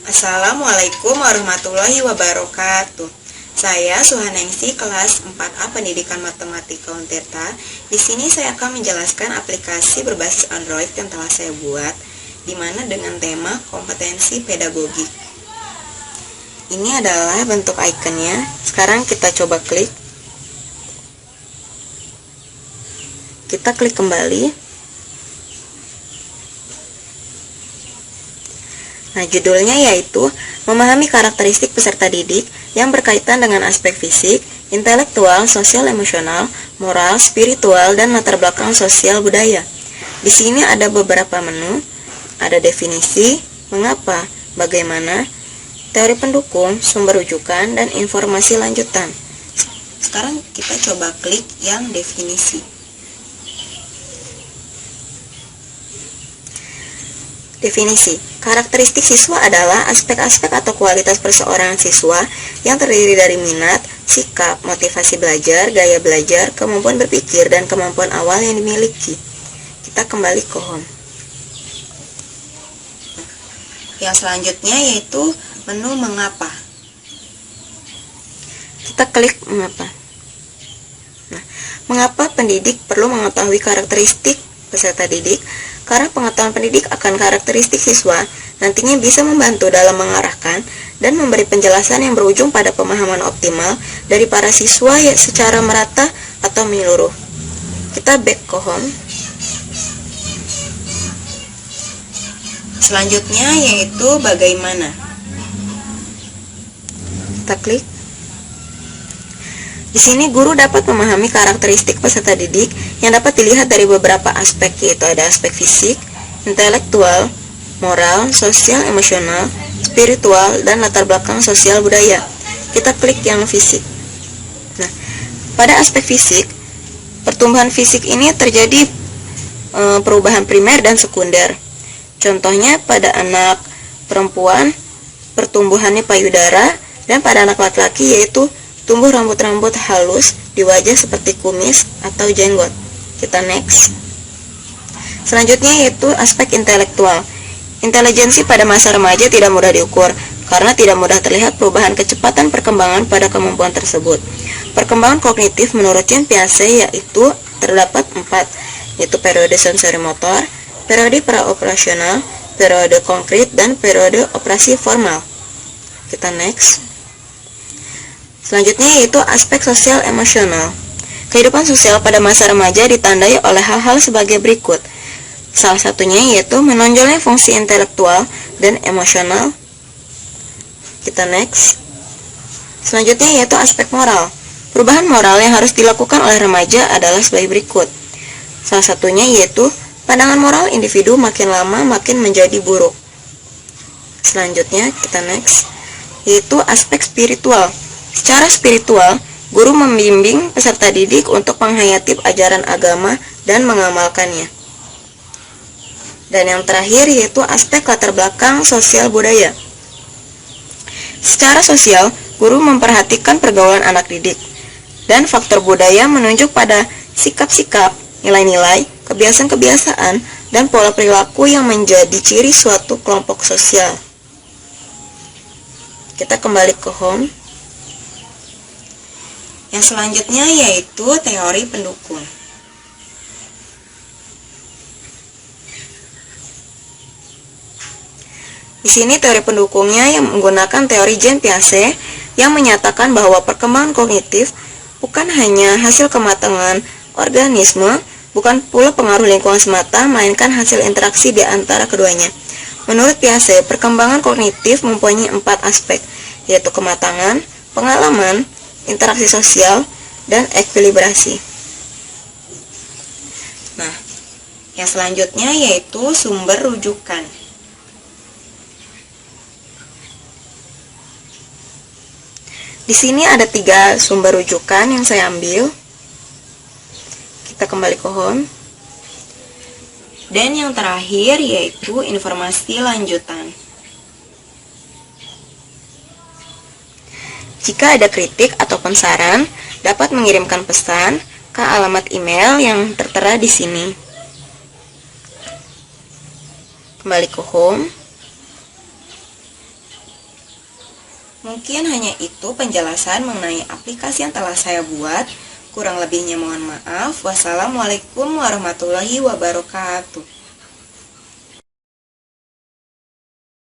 Assalamualaikum warahmatullahi wabarakatuh. Saya Suhaningsi kelas 4A Pendidikan Matematika Untirta. Di sini saya akan menjelaskan aplikasi berbasis Android yang telah saya buat, di mana dengan tema kompetensi pedagogik. Ini adalah bentuk ikonnya. Sekarang kita coba klik. Kita klik kembali. Nah, judulnya yaitu memahami karakteristik peserta didik yang berkaitan dengan aspek fisik, intelektual, sosial, emosional, moral, spiritual, dan latar belakang sosial budaya. Di sini ada beberapa menu, ada definisi, mengapa, bagaimana, teori pendukung, sumber rujukan, dan informasi lanjutan. Sekarang kita coba klik yang definisi. Definisi, karakteristik siswa adalah aspek-aspek atau kualitas perseorangan siswa yang terdiri dari minat, sikap, motivasi belajar, gaya belajar, kemampuan berpikir, dan kemampuan awal yang dimiliki. Kita kembali ke home. Yang selanjutnya yaitu menu mengapa. Kita klik mengapa. Nah, mengapa pendidik perlu mengetahui karakteristik peserta didik? Karena pengetahuan pendidik akan karakteristik siswa nantinya bisa membantu dalam mengarahkan dan memberi penjelasan yang berujung pada pemahaman optimal dari para siswa secara merata atau menyeluruh. Kita back ke home. Selanjutnya yaitu bagaimana. Kita klik. Di sini guru dapat memahami karakteristik peserta didik yang dapat dilihat dari beberapa aspek, yaitu ada aspek fisik, intelektual, moral, sosial, emosional, spiritual, dan latar belakang sosial budaya. Kita klik yang fisik. Nah, pada aspek fisik, pertumbuhan fisik ini terjadi perubahan primer dan sekunder. Contohnya pada anak perempuan, pertumbuhannya payudara, dan pada anak laki-laki yaitu tumbuh rambut-rambut halus di wajah seperti kumis atau jenggot. Kita next. Selanjutnya yaitu aspek intelektual. Intelijensi pada masa remaja tidak mudah diukur karena tidak mudah terlihat perubahan kecepatan perkembangan pada kemampuan tersebut. Perkembangan kognitif menurut Jean Piaget yaitu terdapat 4, yaitu periode sensori-motor, periode praoperasional, periode konkret, dan periode operasi formal. Kita next. Selanjutnya yaitu aspek sosial emosional. Kehidupan sosial pada masa remaja ditandai oleh hal-hal sebagai berikut. Salah satunya yaitu menonjolnya fungsi intelektual dan emosional. Kita next. Selanjutnya yaitu aspek moral. Perubahan moral yang harus dilakukan oleh remaja adalah sebagai berikut. Salah satunya yaitu pandangan moral individu makin lama makin menjadi buruk. Selanjutnya kita next, yaitu aspek spiritual. Secara spiritual, guru membimbing peserta didik untuk menghayati ajaran agama dan mengamalkannya. Dan yang terakhir yaitu aspek latar belakang sosial budaya. Secara sosial, guru memperhatikan pergaulan anak didik. Dan faktor budaya menunjuk pada sikap-sikap, nilai-nilai, kebiasaan-kebiasaan, dan pola perilaku yang menjadi ciri suatu kelompok sosial. Kita kembali ke home. Yang selanjutnya yaitu teori pendukung. Di sini teori pendukungnya yang menggunakan teori Jean Piaget yang menyatakan bahwa perkembangan kognitif bukan hanya hasil kematangan organisme, bukan pula pengaruh lingkungan semata, melainkan hasil interaksi di antara keduanya. Menurut Piaget, perkembangan kognitif mempunyai 4 aspek, yaitu kematangan, pengalaman, interaksi sosial, dan ekuilibrasi. Nah, yang selanjutnya yaitu sumber rujukan. Di sini ada 3 sumber rujukan yang saya ambil. Kita kembali ke home. Dan yang terakhir yaitu informasi lanjutan. Jika ada kritik ataupun saran, dapat mengirimkan pesan ke alamat email yang tertera di sini. Kembali ke home. Mungkin hanya itu penjelasan mengenai aplikasi yang telah saya buat. Kurang lebihnya mohon maaf. Wassalamualaikum warahmatullahi wabarakatuh.